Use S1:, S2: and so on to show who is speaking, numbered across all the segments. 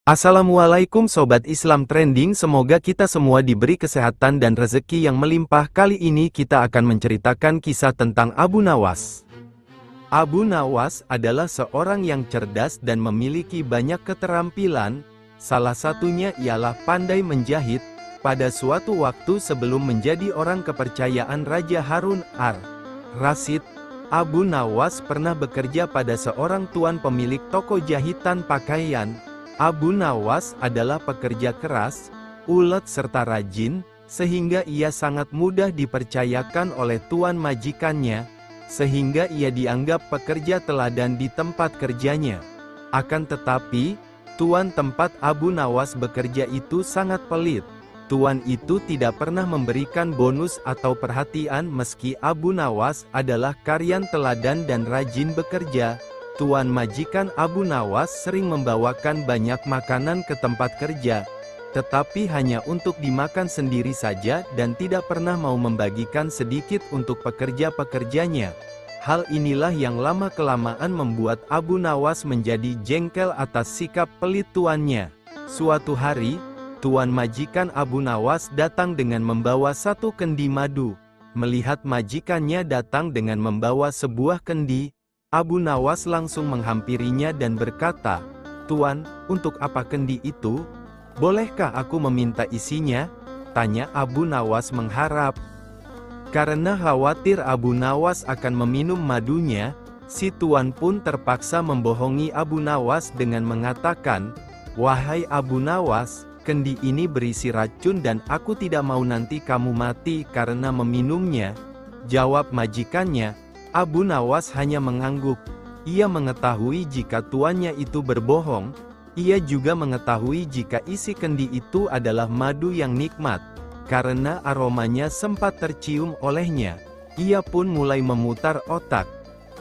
S1: Assalamualaikum Sobat Islam Trending, semoga kita semua diberi kesehatan dan rezeki yang melimpah. Kali ini kita akan menceritakan kisah tentang Abu Nawas. Abu Nawas adalah seorang yang cerdas dan memiliki banyak keterampilan, salah satunya ialah pandai menjahit. Pada suatu waktu sebelum menjadi orang kepercayaan Raja Harun ar-Rasyid, Abu Nawas pernah bekerja pada seorang tuan pemilik toko jahitan pakaian. Abu Nawas adalah pekerja keras, ulet serta rajin, sehingga ia sangat mudah dipercayakan oleh tuan majikannya, sehingga ia dianggap pekerja teladan di tempat kerjanya. Akan tetapi, tuan tempat Abu Nawas bekerja itu sangat pelit. Tuan itu tidak pernah memberikan bonus atau perhatian meski Abu Nawas adalah karyawan teladan dan rajin bekerja. Tuan majikan Abu Nawas sering membawakan banyak makanan ke tempat kerja, tetapi hanya untuk dimakan sendiri saja dan tidak pernah mau membagikan sedikit untuk pekerja-pekerjanya. Hal inilah yang lama-kelamaan membuat Abu Nawas menjadi jengkel atas sikap pelit tuannya. Suatu hari, tuan majikan Abu Nawas datang dengan membawa satu kendi madu. Melihat majikannya datang dengan membawa sebuah kendi, Abu Nawas langsung menghampirinya dan berkata, "Tuan, untuk apa kendi itu? Bolehkah aku meminta isinya?" tanya Abu Nawas mengharap. Karena khawatir Abu Nawas akan meminum madunya, si tuan pun terpaksa membohongi Abu Nawas dengan mengatakan, "Wahai Abu Nawas, kendi ini berisi racun dan aku tidak mau nanti kamu mati karena meminumnya." Jawab majikannya. Abu Nawas hanya mengangguk. Ia mengetahui jika tuannya itu berbohong. Ia juga mengetahui jika isi kendi itu adalah madu yang nikmat. Karena aromanya sempat tercium olehnya, ia pun mulai memutar otak.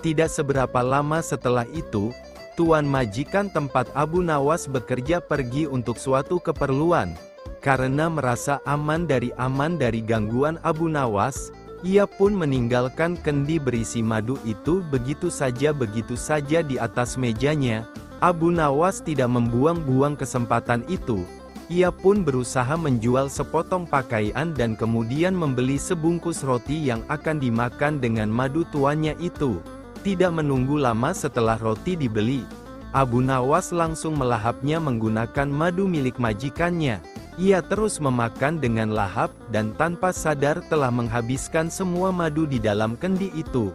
S1: Tidak seberapa lama setelah itu, tuan majikan tempat Abu Nawas bekerja pergi untuk suatu keperluan. Karena merasa aman dari gangguan Abu Nawas, ia pun meninggalkan kendi berisi madu itu begitu saja di atas mejanya. Abu Nawas tidak membuang-buang kesempatan itu. Ia pun berusaha menjual sepotong pakaian dan kemudian membeli sebungkus roti yang akan dimakan dengan madu tuannya itu. Tidak menunggu lama setelah roti dibeli, Abu Nawas langsung melahapnya menggunakan madu milik majikannya. Ia terus memakan dengan lahap dan tanpa sadar telah menghabiskan semua madu di dalam kendi itu.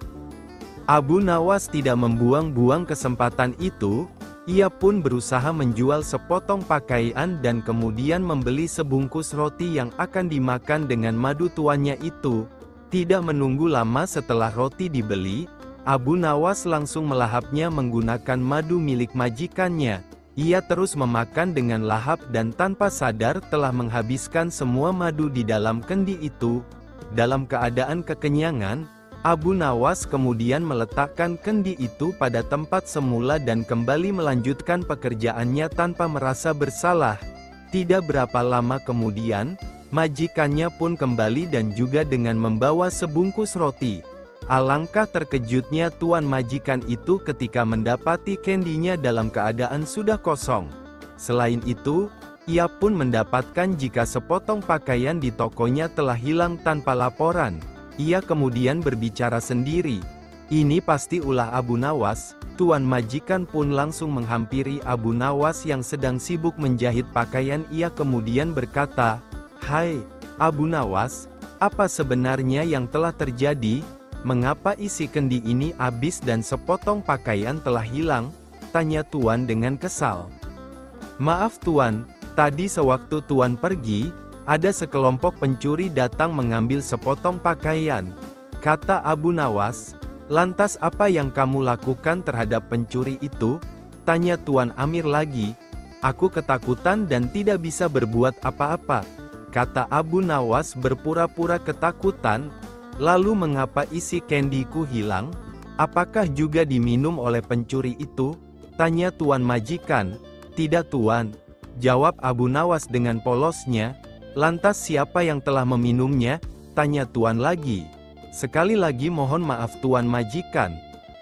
S1: Abu Nawas tidak membuang-buang kesempatan itu. Ia pun berusaha menjual sepotong pakaian dan kemudian membeli sebungkus roti yang akan dimakan dengan madu tuannya itu. Tidak menunggu lama setelah roti dibeli, Abu Nawas langsung melahapnya menggunakan madu milik majikannya. Ia terus memakan dengan lahap dan tanpa sadar telah menghabiskan semua madu di dalam kendi itu. Dalam keadaan kekenyangan, Abu Nawas kemudian meletakkan kendi itu pada tempat semula dan kembali melanjutkan pekerjaannya tanpa merasa bersalah. Tidak berapa lama kemudian, majikannya pun kembali dan juga dengan membawa sebungkus roti. Alangkah terkejutnya tuan majikan itu ketika mendapati kendinya dalam keadaan sudah kosong. Selain itu, ia pun mendapatkan jika sepotong pakaian di tokonya telah hilang tanpa laporan. Ia kemudian berbicara sendiri, "Ini pasti ulah Abu Nawas." Tuan majikan pun langsung menghampiri Abu Nawas yang sedang sibuk menjahit pakaian. Ia kemudian berkata, "Hai, Abu Nawas, apa sebenarnya yang telah terjadi? Mengapa isi kendi ini habis dan sepotong pakaian telah hilang?" tanya tuan dengan kesal. "Maaf tuan, tadi sewaktu tuan pergi, ada sekelompok pencuri datang mengambil sepotong pakaian," kata Abu Nawas. "Lantas apa yang kamu lakukan terhadap pencuri itu?" tanya Tuan Amir lagi. "Aku ketakutan dan tidak bisa berbuat apa-apa," kata Abu Nawas berpura-pura ketakutan. "Lalu mengapa isi kendiku hilang? Apakah juga diminum oleh pencuri itu?" tanya tuan majikan. "Tidak tuan," jawab Abu Nawas dengan polosnya. "Lantas siapa yang telah meminumnya?" tanya tuan lagi. "Sekali lagi mohon maaf tuan majikan,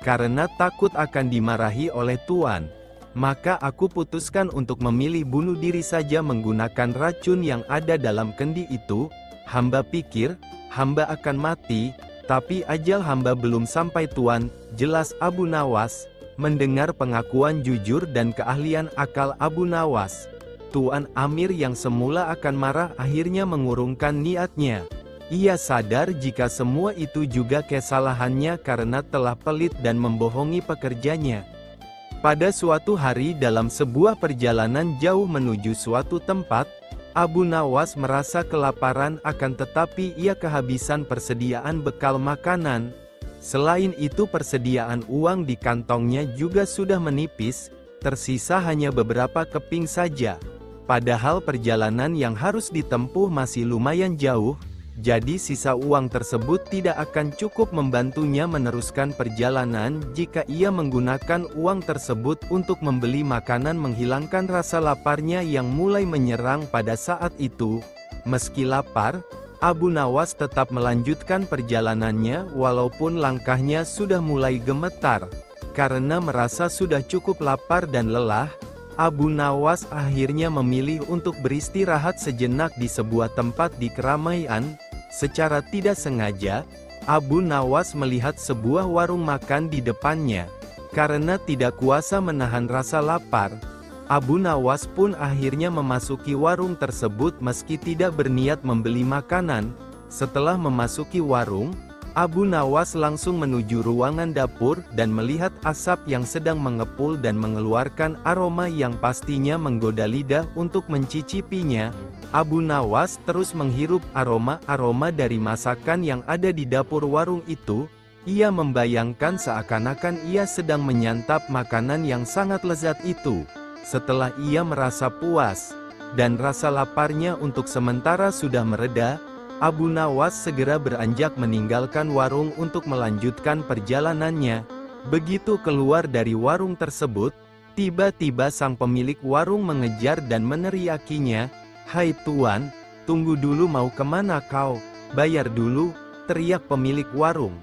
S1: karena takut akan dimarahi oleh tuan." Maka aku putuskan untuk memilih bunuh diri saja menggunakan racun yang ada dalam kendi itu. Hamba pikir, hamba akan mati, tapi ajal hamba belum sampai tuan, jelas Abu Nawas. Mendengar pengakuan jujur dan keahlian akal Abu Nawas, Tuan Amir yang semula akan marah akhirnya mengurungkan niatnya. Ia sadar jika semua itu juga kesalahannya karena telah pelit dan membohongi pekerjanya. Pada suatu hari dalam sebuah perjalanan jauh menuju suatu tempat, Abu Nawas merasa kelaparan akan tetapi ia kehabisan persediaan bekal makanan. Selain itu persediaan uang di kantongnya juga sudah menipis, tersisa hanya beberapa keping saja. Padahal perjalanan yang harus ditempuh masih lumayan jauh, jadi sisa uang tersebut tidak akan cukup membantunya meneruskan perjalanan jika ia menggunakan uang tersebut untuk membeli makanan menghilangkan rasa laparnya yang mulai menyerang pada saat itu. Meski lapar, Abu Nawas tetap melanjutkan perjalanannya walaupun langkahnya sudah mulai gemetar. Karena merasa sudah cukup lapar dan lelah, Abu Nawas akhirnya memilih untuk beristirahat sejenak di sebuah tempat di keramaian. Secara tidak sengaja, Abu Nawas melihat sebuah warung makan di depannya. Karena tidak kuasa menahan rasa lapar, Abu Nawas pun akhirnya memasuki warung tersebut meski tidak berniat membeli makanan. Setelah memasuki warung, Abu Nawas langsung menuju ruangan dapur dan melihat asap yang sedang mengepul dan mengeluarkan aroma yang pastinya menggoda lidah untuk mencicipinya. Abu Nawas terus menghirup aroma-aroma dari masakan yang ada di dapur warung itu. Ia membayangkan seakan-akan ia sedang menyantap makanan yang sangat lezat itu. Setelah ia merasa puas, dan rasa laparnya untuk sementara sudah mereda, Abu Nawas segera beranjak meninggalkan warung untuk melanjutkan perjalanannya. Begitu keluar dari warung tersebut, tiba-tiba sang pemilik warung mengejar dan meneriakinya, "Hai tuan, tunggu dulu, mau kemana kau? Bayar dulu," teriak pemilik warung.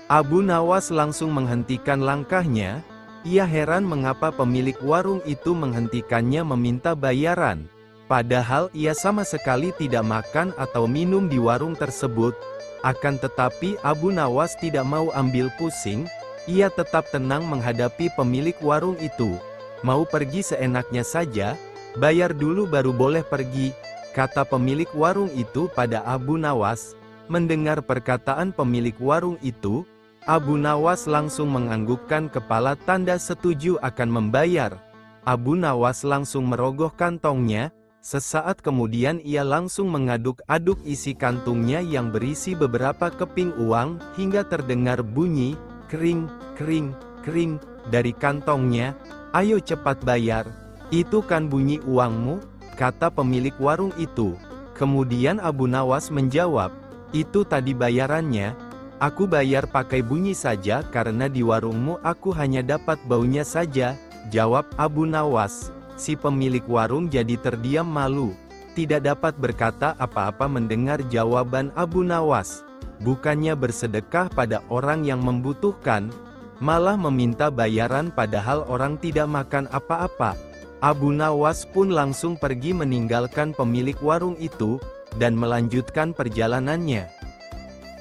S1: Abu Nawas langsung menghentikan langkahnya. Ia heran mengapa pemilik warung itu menghentikannya meminta bayaran. Padahal ia sama sekali tidak makan atau minum di warung tersebut. Akan tetapi Abu Nawas tidak mau ambil pusing, ia tetap tenang menghadapi pemilik warung itu. "Mau pergi seenaknya saja, bayar dulu baru boleh pergi," kata pemilik warung itu pada Abu Nawas. Mendengar perkataan pemilik warung itu, Abu Nawas langsung menganggukkan kepala tanda setuju akan membayar. Abu Nawas langsung merogoh kantongnya. Sesaat kemudian ia langsung mengaduk-aduk isi kantungnya yang berisi beberapa keping uang, hingga terdengar bunyi, kering, kering, kering, dari kantongnya. "Ayo cepat bayar, itu kan bunyi uangmu," kata pemilik warung itu. Kemudian Abu Nawas menjawab, "Itu tadi bayarannya. Aku bayar pakai bunyi saja karena di warungmu aku hanya dapat baunya saja," jawab Abu Nawas. Si pemilik warung jadi terdiam malu. Tidak dapat berkata apa-apa mendengar jawaban Abu Nawas. Bukannya bersedekah pada orang yang membutuhkan, malah meminta bayaran padahal orang tidak makan apa-apa. Abu Nawas pun langsung pergi meninggalkan pemilik warung itu, dan melanjutkan perjalanannya.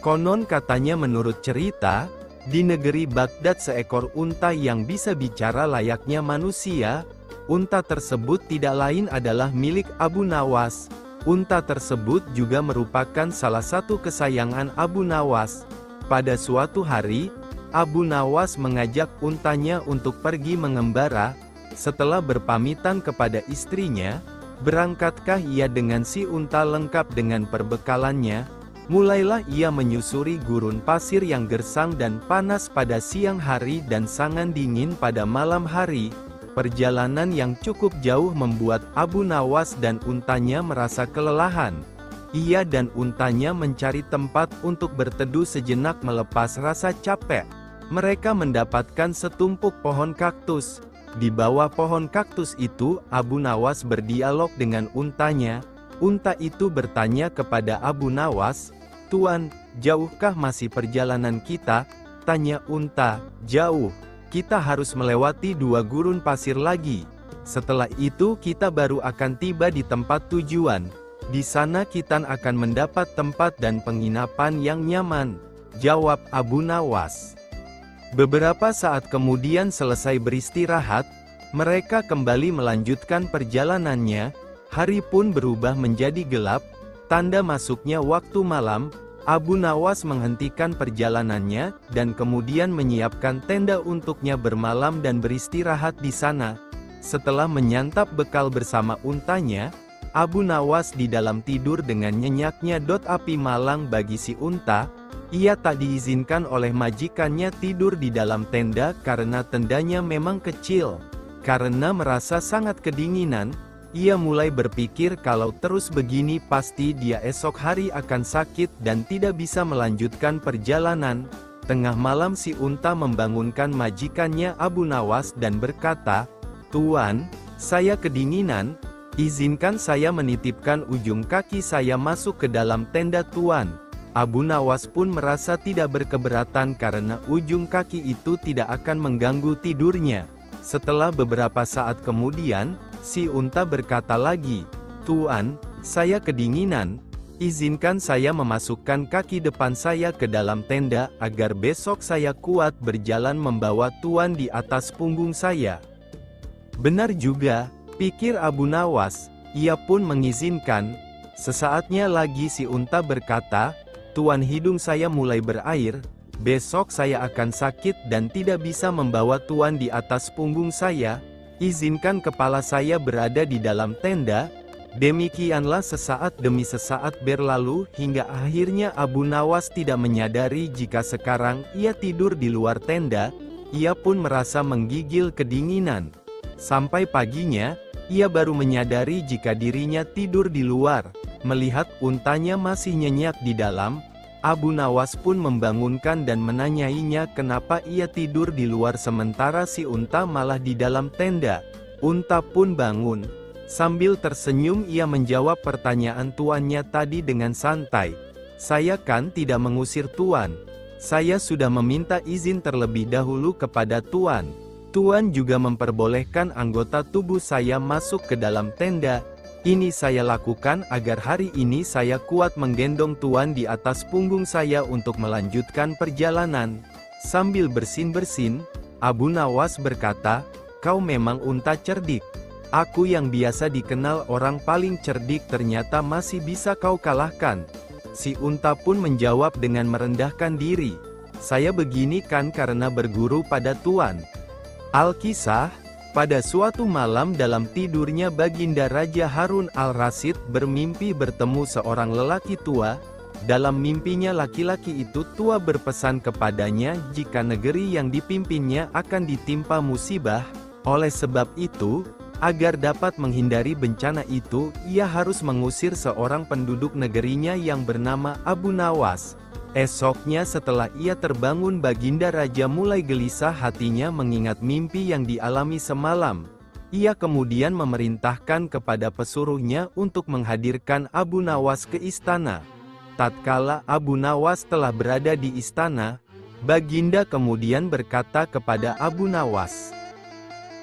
S1: Konon katanya menurut cerita, di negeri Baghdad seekor unta yang bisa bicara layaknya manusia. Unta tersebut tidak lain adalah milik Abu Nawas. Unta tersebut juga merupakan salah satu kesayangan Abu Nawas. Pada suatu hari, Abu Nawas mengajak untanya untuk pergi mengembara. Setelah berpamitan kepada istrinya, berangkatkah ia dengan si unta lengkap dengan perbekalannya. Mulailah ia menyusuri gurun pasir yang gersang dan panas pada siang hari dan sangat dingin pada malam hari. Perjalanan yang cukup jauh membuat Abu Nawas dan untanya merasa kelelahan. Ia dan untanya mencari tempat untuk berteduh sejenak melepas rasa capek. Mereka mendapatkan setumpuk pohon kaktus. Di bawah pohon kaktus itu, Abu Nawas berdialog dengan untanya. Unta itu bertanya kepada Abu Nawas, "Tuan, jauhkah masih perjalanan kita?" Tanya unta. "Jauh. Kita harus melewati 2 gurun pasir lagi. Setelah itu kita baru akan tiba di tempat tujuan. Di sana kita akan mendapat tempat dan penginapan yang nyaman, jawab Abu Nawas. Beberapa saat kemudian selesai beristirahat, mereka kembali melanjutkan perjalanannya. Hari pun berubah menjadi gelap, tanda masuknya waktu malam. Abu Nawas menghentikan perjalanannya, dan kemudian menyiapkan tenda untuknya bermalam dan beristirahat di sana. Setelah menyantap bekal bersama untanya, Abu Nawas di dalam tidur dengan nyenyaknya. Api malang bagi si unta, ia tak diizinkan oleh majikannya tidur di dalam tenda karena tendanya memang kecil. Karena merasa sangat kedinginan, ia mulai berpikir kalau terus begini pasti dia esok hari akan sakit dan tidak bisa melanjutkan perjalanan. Tengah malam si unta membangunkan majikannya Abu Nawas dan berkata, "Tuan, saya kedinginan, izinkan saya menitipkan ujung kaki saya masuk ke dalam tenda Tuan." Abu Nawas pun merasa tidak berkeberatan karena ujung kaki itu tidak akan mengganggu tidurnya. Setelah beberapa saat kemudian, si unta berkata lagi, "Tuan, saya kedinginan, izinkan saya memasukkan kaki depan saya ke dalam tenda agar besok saya kuat berjalan membawa Tuan di atas punggung saya." Benar juga, pikir Abu Nawas, ia pun mengizinkan. Sesaatnya lagi si unta berkata, "Tuan, hidung saya mulai berair. Besok saya akan sakit dan tidak bisa membawa Tuan di atas punggung saya. Izinkan kepala saya berada di dalam tenda." Demikianlah sesaat demi sesaat berlalu hingga akhirnya Abu Nawas tidak menyadari jika sekarang ia tidur di luar tenda. Ia pun merasa menggigil kedinginan. Sampai paginya, ia baru menyadari jika dirinya tidur di luar. Melihat untanya masih nyenyak di dalam, Abu Nawas pun membangunkan dan menanyainya kenapa ia tidur di luar sementara si unta malah di dalam tenda. Unta pun bangun. Sambil tersenyum ia menjawab pertanyaan tuannya tadi dengan santai. "Saya kan tidak mengusir Tuan. Saya sudah meminta izin terlebih dahulu kepada Tuan. Tuan juga memperbolehkan anggota tubuh saya masuk ke dalam tenda. Ini saya lakukan agar hari ini saya kuat menggendong Tuan di atas punggung saya untuk melanjutkan perjalanan." Sambil bersin-bersin, Abu Nawas berkata, "Kau memang unta cerdik. Aku yang biasa dikenal orang paling cerdik ternyata masih bisa kau kalahkan." Si unta pun menjawab dengan merendahkan diri, "Saya begini kan karena berguru pada Tuan." Alkisah, pada suatu malam dalam tidurnya Baginda Raja Harun al-Rasyid bermimpi bertemu seorang lelaki tua. Dalam mimpinya laki-laki itu tua berpesan kepadanya jika negeri yang dipimpinnya akan ditimpa musibah. Oleh sebab itu, agar dapat menghindari bencana itu, ia harus mengusir seorang penduduk negerinya yang bernama Abu Nawas. Esoknya setelah ia terbangun Baginda Raja mulai gelisah hatinya mengingat mimpi yang dialami semalam. Ia kemudian memerintahkan kepada pesuruhnya untuk menghadirkan Abu Nawas ke istana. Tatkala Abu Nawas telah berada di istana, Baginda kemudian berkata kepada Abu Nawas,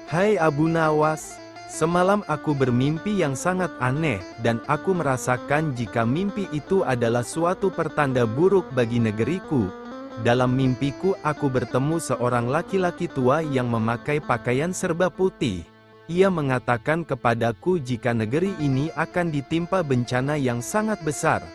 S1: "Hai Abu Nawas, semalam aku bermimpi yang sangat aneh, dan aku merasakan jika mimpi itu adalah suatu pertanda buruk bagi negeriku. Dalam mimpiku aku bertemu seorang laki-laki tua yang memakai pakaian serba putih. Ia mengatakan kepadaku jika negeri ini akan ditimpa bencana yang sangat besar.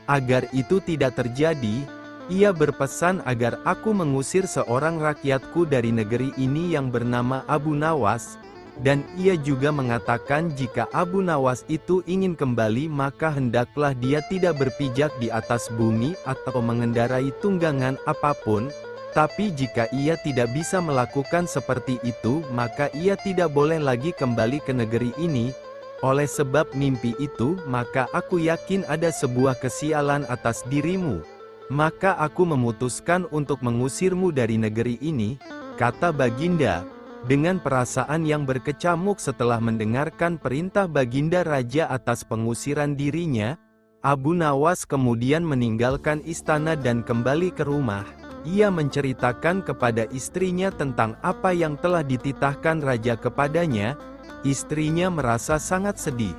S1: Agar itu tidak terjadi, ia berpesan agar aku mengusir seorang rakyatku dari negeri ini yang bernama Abu Nawas. Dan ia juga mengatakan jika Abu Nawas itu ingin kembali maka hendaklah dia tidak berpijak di atas bumi atau mengendarai tunggangan apapun. Tapi jika ia tidak bisa melakukan seperti itu maka ia tidak boleh lagi kembali ke negeri ini. Oleh sebab mimpi itu maka aku yakin ada sebuah kesialan atas dirimu. Maka aku memutuskan untuk mengusirmu dari negeri ini," kata Baginda. Dengan perasaan yang berkecamuk setelah mendengarkan perintah Baginda Raja atas pengusiran dirinya, Abu Nawas kemudian meninggalkan istana dan kembali ke rumah. Ia menceritakan kepada istrinya tentang apa yang telah dititahkan raja kepadanya. Istrinya merasa sangat sedih.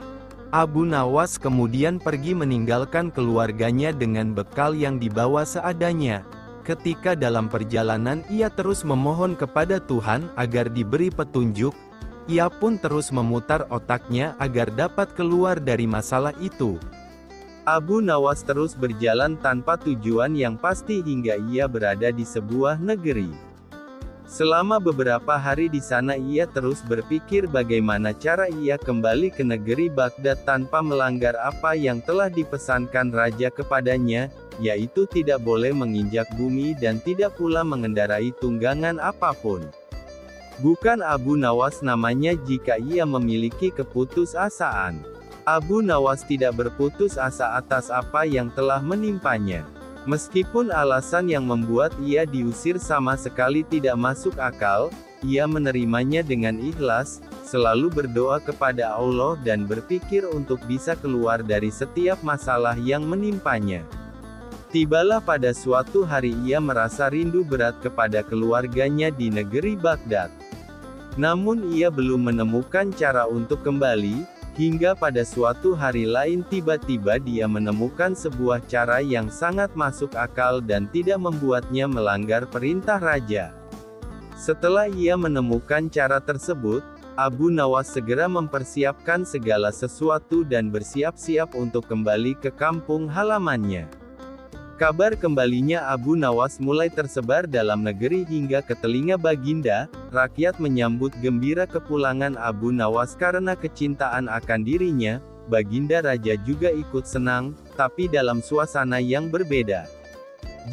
S1: Abu Nawas kemudian pergi meninggalkan keluarganya dengan bekal yang dibawa seadanya. Ketika dalam perjalanan ia terus memohon kepada Tuhan agar diberi petunjuk. Ia pun terus memutar otaknya agar dapat keluar dari masalah itu. Abu Nawas terus berjalan tanpa tujuan yang pasti hingga ia berada di sebuah negeri. Selama beberapa hari di sana ia terus berpikir bagaimana cara ia kembali ke negeri Baghdad tanpa melanggar apa yang telah dipesankan raja kepadanya, yaitu tidak boleh menginjak bumi dan tidak pula mengendarai tunggangan apapun. Bukan Abu Nawas namanya jika ia memiliki keputusasaan. Abu Nawas tidak berputus asa atas apa yang telah menimpanya. Meskipun alasan yang membuat ia diusir sama sekali tidak masuk akal, ia menerimanya dengan ikhlas, selalu berdoa kepada Allah dan berpikir untuk bisa keluar dari setiap masalah yang menimpanya. Tibalah pada suatu hari ia merasa rindu berat kepada keluarganya di negeri Baghdad. Namun ia belum menemukan cara untuk kembali. Hingga pada suatu hari lain tiba-tiba dia menemukan sebuah cara yang sangat masuk akal dan tidak membuatnya melanggar perintah raja. Setelah ia menemukan cara tersebut, Abu Nawas segera mempersiapkan segala sesuatu dan bersiap-siap untuk kembali ke kampung halamannya. Kabar kembalinya Abu Nawas mulai tersebar dalam negeri hingga ke telinga Baginda. Rakyat menyambut gembira kepulangan Abu Nawas karena kecintaan akan dirinya. Baginda Raja juga ikut senang, tapi dalam suasana yang berbeda.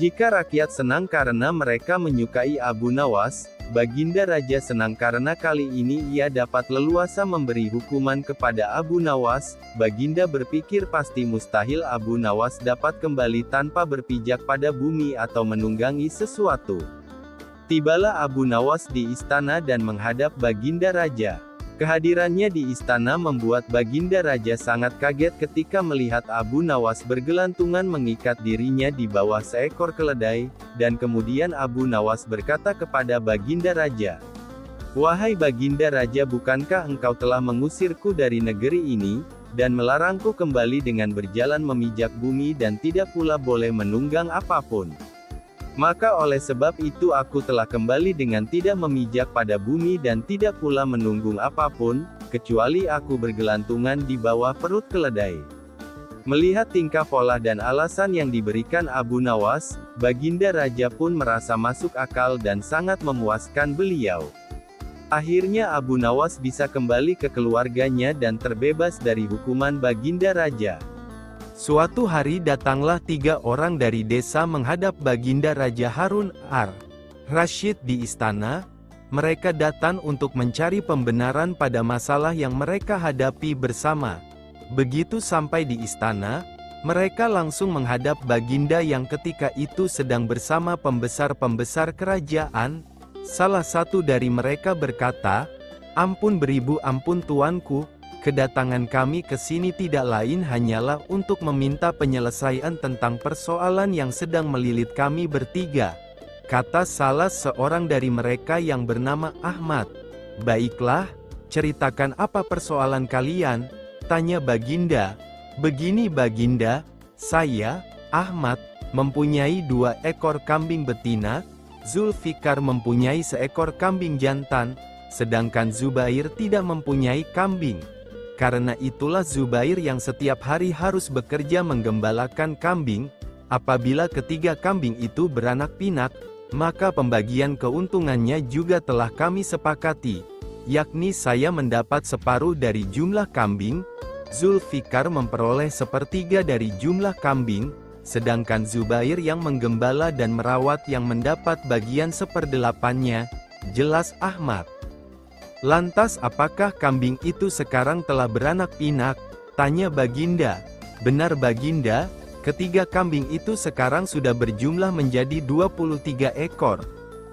S1: Jika rakyat senang karena mereka menyukai Abu Nawas, Baginda Raja senang karena kali ini ia dapat leluasa memberi hukuman kepada Abu Nawas. Baginda berpikir pasti mustahil Abu Nawas dapat kembali tanpa berpijak pada bumi atau menunggangi sesuatu. Tibalah Abu Nawas di istana dan menghadap Baginda Raja. Kehadirannya di istana membuat Baginda Raja sangat kaget ketika melihat Abu Nawas bergelantungan mengikat dirinya di bawah seekor keledai, dan kemudian Abu Nawas berkata kepada Baginda Raja, "Wahai Baginda Raja, bukankah engkau telah mengusirku dari negeri ini, dan melarangku kembali dengan berjalan memijak bumi dan tidak pula boleh menunggang apapun? Maka oleh sebab itu aku telah kembali dengan tidak memijak pada bumi dan tidak pula menunggung apapun, kecuali aku bergelantungan di bawah perut keledai." Melihat tingkah pola dan alasan yang diberikan Abu Nawas, Baginda Raja pun merasa masuk akal dan sangat memuaskan beliau. Akhirnya Abu Nawas bisa kembali ke keluarganya dan terbebas dari hukuman Baginda Raja. Suatu hari datanglah 3 orang dari desa menghadap Baginda Raja Harun ar-Rasyid di istana. Mereka datang untuk mencari pembenaran pada masalah yang mereka hadapi bersama. Begitu sampai di istana, mereka langsung menghadap Baginda yang ketika itu sedang bersama pembesar-pembesar kerajaan. Salah satu dari mereka berkata, "Ampun beribu ampun tuanku, kedatangan kami ke sini tidak lain hanyalah untuk meminta penyelesaian tentang persoalan yang sedang melilit kami bertiga," kata salah seorang dari mereka yang bernama Ahmad. "Baiklah, ceritakan apa persoalan kalian?" tanya Baginda. "Begini Baginda, saya, Ahmad, mempunyai 2 ekor kambing betina, Zulfikar mempunyai seekor kambing jantan, sedangkan Zubair tidak mempunyai kambing. Karena itulah Zubair yang setiap hari harus bekerja menggembalakan kambing. Apabila ketiga kambing itu beranak pinak, maka pembagian keuntungannya juga telah kami sepakati, yakni saya mendapat separuh dari jumlah kambing, Zulfikar memperoleh 1/3 dari jumlah kambing, sedangkan Zubair yang menggembala dan merawat yang mendapat bagian 1/8-nya, jelas Ahmad. Lantas apakah kambing itu sekarang telah beranak pinak?" tanya Baginda. "Benar Baginda, ketiga kambing itu sekarang sudah berjumlah menjadi 23 ekor.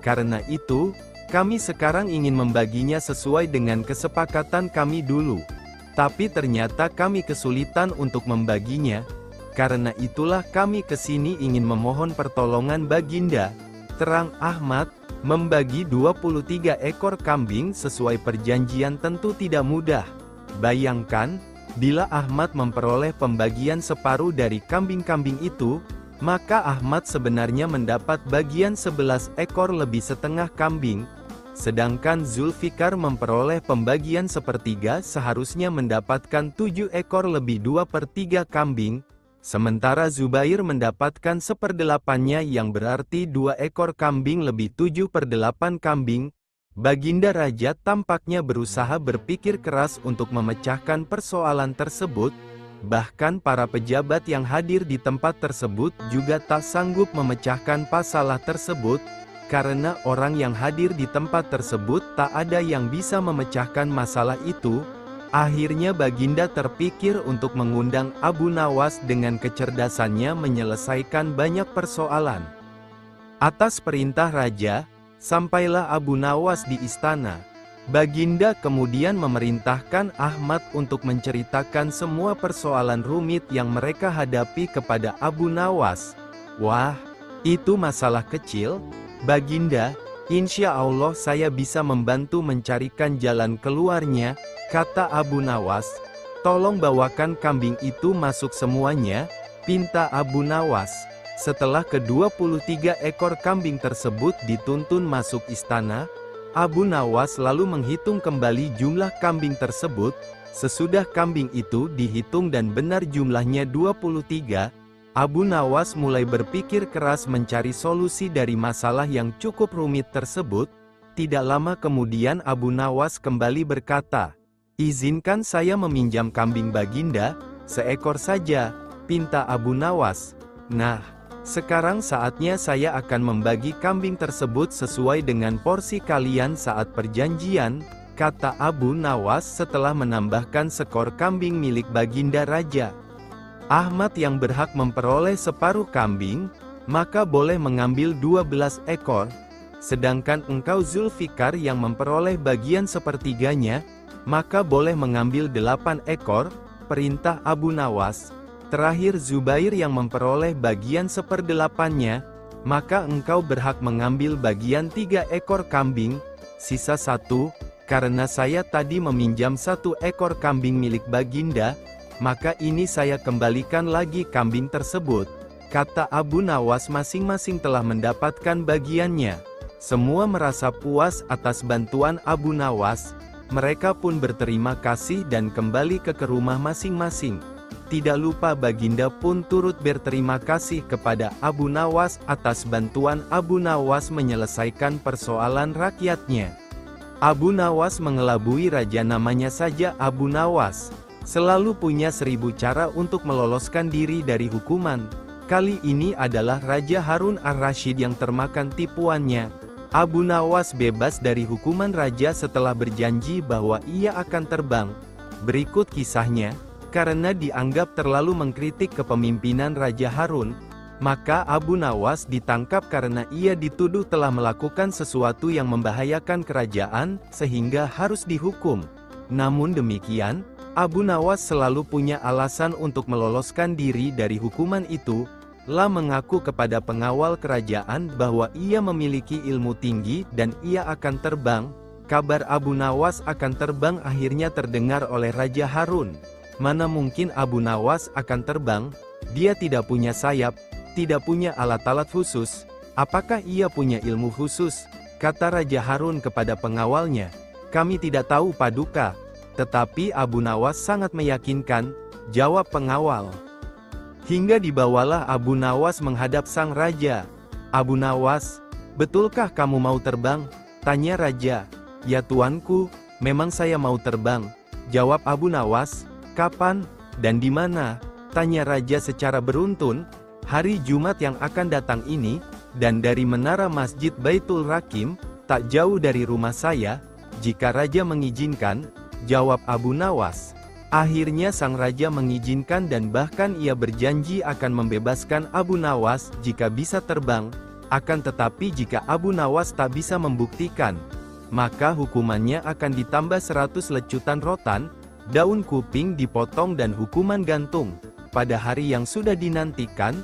S1: Karena itu, kami sekarang ingin membaginya sesuai dengan kesepakatan kami dulu. Tapi ternyata kami kesulitan untuk membaginya. Karena itulah kami kesini ingin memohon pertolongan Baginda." Terang Ahmad, membagi 23 ekor kambing sesuai perjanjian tentu tidak mudah. Bayangkan, bila Ahmad memperoleh pembagian separuh dari kambing-kambing itu, maka Ahmad sebenarnya mendapat bagian 11 ekor lebih setengah kambing. Sedangkan Zulfikar memperoleh pembagian sepertiga, seharusnya mendapatkan 7 ekor lebih 2/3 kambing. Sementara Zubair mendapatkan 1/8-nya, yang berarti 2 ekor kambing lebih 7/8 kambing. Baginda Raja tampaknya berusaha berpikir keras untuk memecahkan persoalan tersebut. Bahkan para pejabat yang hadir di tempat tersebut juga tak sanggup memecahkan masalah tersebut. Karena orang yang hadir di tempat tersebut tak ada yang bisa memecahkan masalah itu, akhirnya Baginda terpikir untuk mengundang Abu Nawas dengan kecerdasannya menyelesaikan banyak persoalan. Atas perintah Raja, sampailah Abu Nawas di istana. Baginda kemudian memerintahkan Ahmad untuk menceritakan semua persoalan rumit yang mereka hadapi kepada Abu Nawas. Wah, itu masalah kecil, Baginda, insya Allah saya bisa membantu mencarikan jalan keluarnya, kata Abu Nawas. Tolong bawakan kambing itu masuk semuanya, pinta Abu Nawas. Setelah ke-23 ekor kambing tersebut dituntun masuk istana, Abu Nawas lalu menghitung kembali jumlah kambing tersebut. Sesudah kambing itu dihitung dan benar jumlahnya 23, Abu Nawas mulai berpikir keras mencari solusi dari masalah yang cukup rumit tersebut. Tidak lama kemudian Abu Nawas kembali berkata, "Izinkan saya meminjam kambing Baginda, seekor saja," pinta Abu Nawas. "Nah, sekarang saatnya saya akan membagi kambing tersebut sesuai dengan porsi kalian saat perjanjian," kata Abu Nawas setelah menambahkan skor kambing milik Baginda Raja. "Ahmad yang berhak memperoleh separuh kambing, maka boleh mengambil 12 ekor. Sedangkan engkau Zulfikar yang memperoleh bagian sepertiganya, maka boleh mengambil 8 ekor, perintah Abu Nawas. Terakhir Zubair yang memperoleh bagian 1/8-nya, maka engkau berhak mengambil bagian 3 ekor kambing, sisa 1, karena saya tadi meminjam 1 ekor kambing milik Baginda, maka ini saya kembalikan lagi kambing tersebut," kata Abu Nawas. Masing-masing telah mendapatkan bagiannya. Semua merasa puas atas bantuan Abu Nawas. Mereka pun berterima kasih dan kembali ke rumah masing-masing. Tidak lupa Baginda pun turut berterima kasih kepada Abu Nawas atas bantuan Abu Nawas menyelesaikan persoalan rakyatnya. Abu Nawas mengelabui raja namanya saja Abu Nawas. Selalu punya 1000 cara untuk meloloskan diri dari hukuman. Kali ini adalah Raja Harun ar-Rasyid yang termakan tipuannya. Abu Nawas bebas dari hukuman raja setelah berjanji bahwa ia akan terbang. Berikut kisahnya. Karena dianggap terlalu mengkritik kepemimpinan Raja Harun, maka Abu Nawas ditangkap karena ia dituduh telah melakukan sesuatu yang membahayakan kerajaan, sehingga harus dihukum. Namun demikian, Abu Nawas selalu punya alasan untuk meloloskan diri dari hukuman itu. La mengaku kepada pengawal kerajaan bahwa ia memiliki ilmu tinggi dan ia akan terbang. Kabar Abu Nawas akan terbang akhirnya terdengar oleh Raja Harun. Mana mungkin Abu Nawas akan terbang? Dia tidak punya sayap, tidak punya alat-alat khusus. Apakah ia punya ilmu khusus? Kata Raja Harun kepada pengawalnya. "Kami tidak tahu Paduka. Tetapi Abu Nawas sangat meyakinkan," jawab pengawal. Hingga dibawalah Abu Nawas menghadap sang raja. "Abu Nawas, betulkah kamu mau terbang?" tanya raja. "Ya tuanku, memang saya mau terbang," jawab Abu Nawas. "Kapan, dan di mana?" tanya raja secara beruntun. "Hari Jumat yang akan datang ini, dan dari menara Masjid Baitul Rakim, tak jauh dari rumah saya, jika raja mengizinkan," jawab Abu Nawas. Akhirnya sang raja mengizinkan dan bahkan ia berjanji akan membebaskan Abu Nawas jika bisa terbang. Akan tetapi jika Abu Nawas tak bisa membuktikan, maka hukumannya akan ditambah 100 lecutan rotan, daun kuping dipotong dan hukuman gantung. Pada hari yang sudah dinantikan,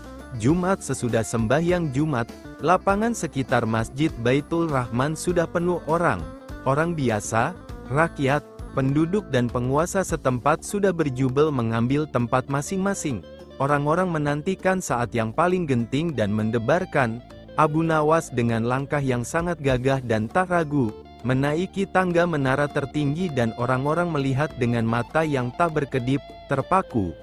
S1: Jumat sesudah sembahyang Jumat, lapangan sekitar Masjid Baitul Rahman sudah penuh orang. Orang biasa, rakyat, penduduk dan penguasa setempat sudah berjubel mengambil tempat masing-masing. Orang-orang menantikan saat yang paling genting dan mendebarkan. Abu Nawas dengan langkah yang sangat gagah dan tak ragu, menaiki tangga menara tertinggi dan orang-orang melihat dengan mata yang tak berkedip, terpaku,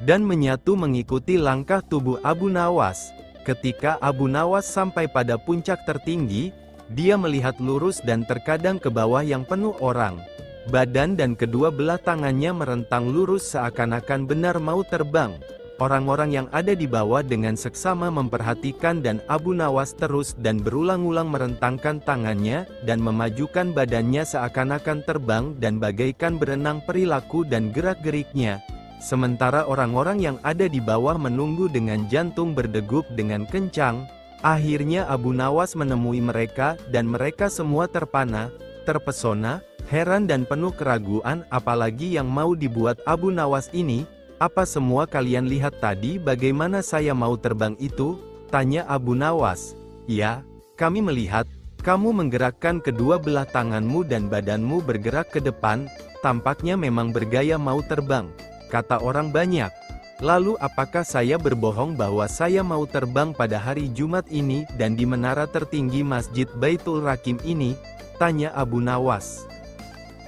S1: dan menyatu mengikuti langkah tubuh Abu Nawas. Ketika Abu Nawas sampai pada puncak tertinggi, dia melihat lurus dan terkadang ke bawah yang penuh orang. Badan dan kedua belah tangannya merentang lurus seakan-akan benar mau terbang. Orang-orang yang ada di bawah dengan seksama memperhatikan dan Abu Nawas terus dan berulang-ulang merentangkan tangannya dan memajukan badannya seakan-akan terbang dan bagaikan berenang perilaku dan gerak-geriknya. Sementara orang-orang yang ada di bawah menunggu dengan jantung berdegup dengan kencang. Akhirnya Abu Nawas menemui mereka dan mereka semua terpana, terpesona, heran dan penuh keraguan apalagi yang mau dibuat Abu Nawas ini. Apa semua kalian lihat tadi bagaimana saya mau terbang itu? Tanya Abu Nawas. Ya, kami melihat, kamu menggerakkan kedua belah tanganmu dan badanmu bergerak ke depan, tampaknya memang bergaya mau terbang, kata orang banyak. Lalu apakah saya berbohong bahwa saya mau terbang pada hari Jumat ini dan di menara tertinggi Masjid Baitul Rahim ini? Tanya Abu Nawas.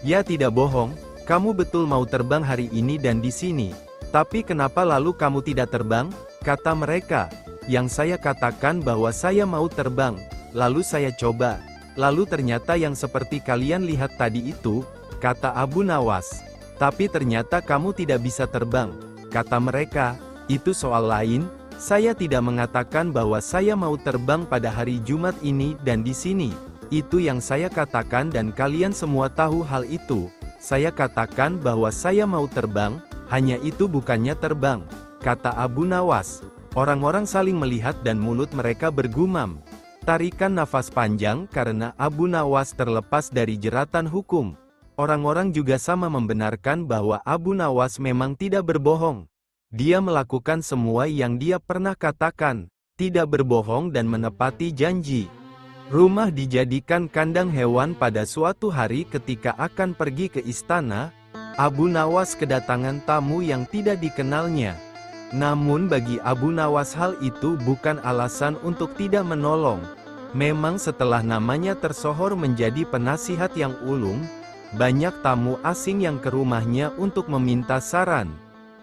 S1: Ya tidak bohong, kamu betul mau terbang hari ini dan di sini. Tapi kenapa lalu kamu tidak terbang? Kata mereka. Yang saya katakan bahwa saya mau terbang, lalu saya coba. Lalu ternyata yang seperti kalian lihat tadi itu, kata Abu Nawas. Tapi ternyata kamu tidak bisa terbang. Kata mereka, itu soal lain, saya tidak mengatakan bahwa saya mau terbang pada hari Jumat ini dan di sini. Itu yang saya katakan dan kalian semua tahu hal itu. Saya katakan bahwa saya mau terbang, hanya itu bukannya terbang, kata Abu Nawas. Orang-orang saling melihat dan mulut mereka bergumam. Tarikan nafas panjang karena Abu Nawas terlepas dari jeratan hukum. Orang-orang juga sama membenarkan bahwa Abu Nawas memang tidak berbohong. Dia melakukan semua yang dia pernah katakan, tidak berbohong dan menepati janji. Rumah dijadikan kandang hewan pada suatu hari ketika akan pergi ke istana. Abu Nawas kedatangan tamu yang tidak dikenalnya. Namun bagi Abu Nawas hal itu bukan alasan untuk tidak menolong. Memang setelah namanya tersohor menjadi penasihat yang ulung, banyak tamu asing yang ke rumahnya untuk meminta saran.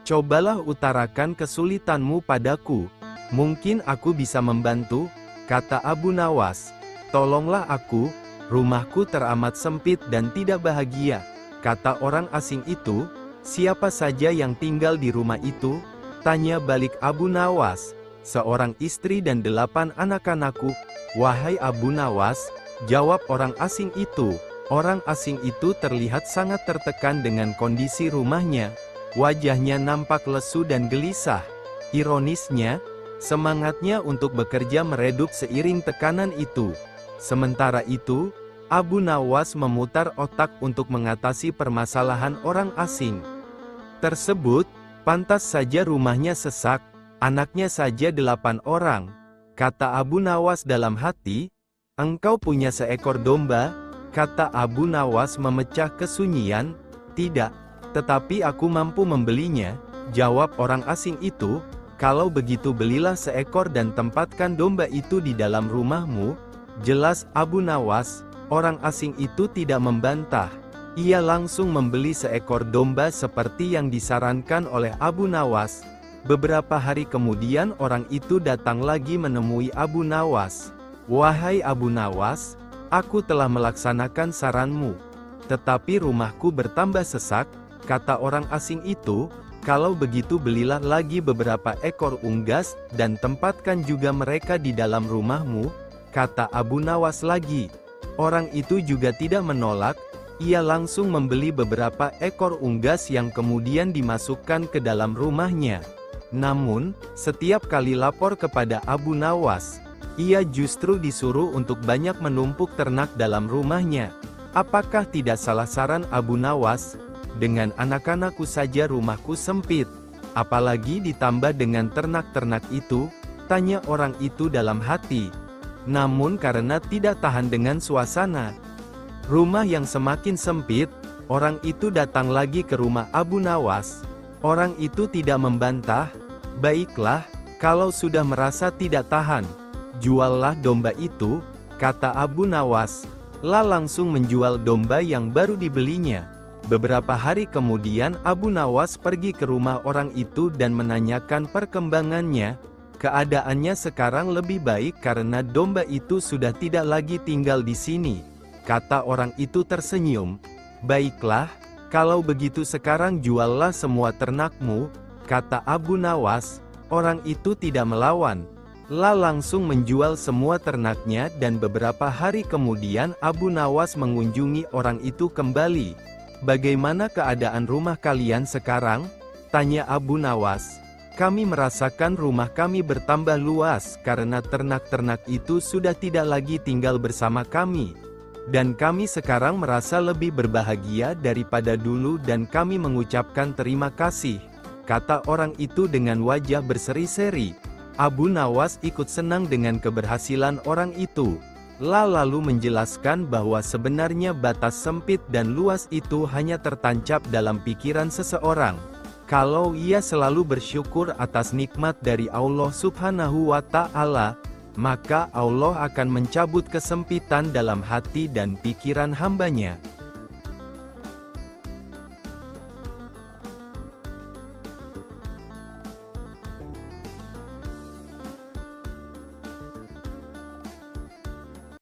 S1: Cobalah utarakan kesulitanmu padaku. Mungkin aku bisa membantu, kata Abu Nawas. Tolonglah aku, rumahku teramat sempit dan tidak bahagia, kata orang asing itu. Siapa saja yang tinggal di rumah itu? Tanya balik Abu Nawas. Seorang istri dan 8 anak-anakku. Wahai Abu Nawas, jawab orang asing itu. Orang asing itu terlihat sangat tertekan dengan kondisi rumahnya. Wajahnya nampak lesu dan gelisah. Ironisnya, semangatnya untuk bekerja meredup seiring tekanan itu. Sementara itu, Abu Nawas memutar otak untuk mengatasi permasalahan orang asing tersebut. Pantas saja rumahnya sesak, anaknya saja 8 orang. Kata Abu Nawas dalam hati. Engkau punya seekor domba? Kata Abu Nawas memecah kesunyian. Tidak, tetapi aku mampu membelinya, jawab orang asing itu. Kalau begitu belilah seekor dan tempatkan domba itu di dalam rumahmu. Jelas Abu Nawas, orang asing itu tidak membantah. Ia langsung membeli seekor domba seperti yang disarankan oleh Abu Nawas. Beberapa hari kemudian orang itu datang lagi menemui Abu Nawas. Wahai Abu Nawas, aku telah melaksanakan saranmu. Tetapi rumahku bertambah sesak, kata orang asing itu. Kalau begitu belilah lagi beberapa ekor unggas, dan tempatkan juga mereka di dalam rumahmu, kata Abu Nawas lagi. Orang itu juga tidak menolak, ia langsung membeli beberapa ekor unggas yang kemudian dimasukkan ke dalam rumahnya. Namun, setiap kali lapor kepada Abu Nawas, ia justru disuruh untuk banyak menumpuk ternak dalam rumahnya. Apakah tidak salah saran Abu Nawas? Dengan anak-anakku saja rumahku sempit, apalagi ditambah dengan ternak-ternak itu, tanya orang itu dalam hati. Namun karena tidak tahan dengan suasana rumah yang semakin sempit, orang itu datang lagi ke rumah Abu Nawas. Orang itu tidak membantah. "Baiklah, kalau sudah merasa tidak tahan, juallah domba itu," kata Abu Nawas. Langsung menjual domba yang baru dibelinya. Beberapa hari kemudian Abu Nawas pergi ke rumah orang itu dan menanyakan perkembangannya. "Keadaannya sekarang lebih baik karena domba itu sudah tidak lagi tinggal di sini," kata orang itu tersenyum. "Baiklah, kalau begitu sekarang juallah semua ternakmu," kata Abu Nawas. Orang itu tidak melawan. Langsung menjual semua ternaknya dan beberapa hari kemudian Abu Nawas mengunjungi orang itu kembali. "Bagaimana keadaan rumah kalian sekarang?" tanya Abu Nawas. "Kami merasakan rumah kami bertambah luas karena ternak-ternak itu sudah tidak lagi tinggal bersama kami. Dan kami sekarang merasa lebih berbahagia daripada dulu dan kami mengucapkan terima kasih," kata orang itu dengan wajah berseri-seri. Abu Nawas ikut senang dengan keberhasilan orang itu. Lalu menjelaskan bahwa sebenarnya batas sempit dan luas itu hanya tertancap dalam pikiran seseorang. Kalau ia selalu bersyukur atas nikmat dari Allah Subhanahu wa Ta'ala, maka Allah akan mencabut kesempitan dalam hati dan pikiran hambanya.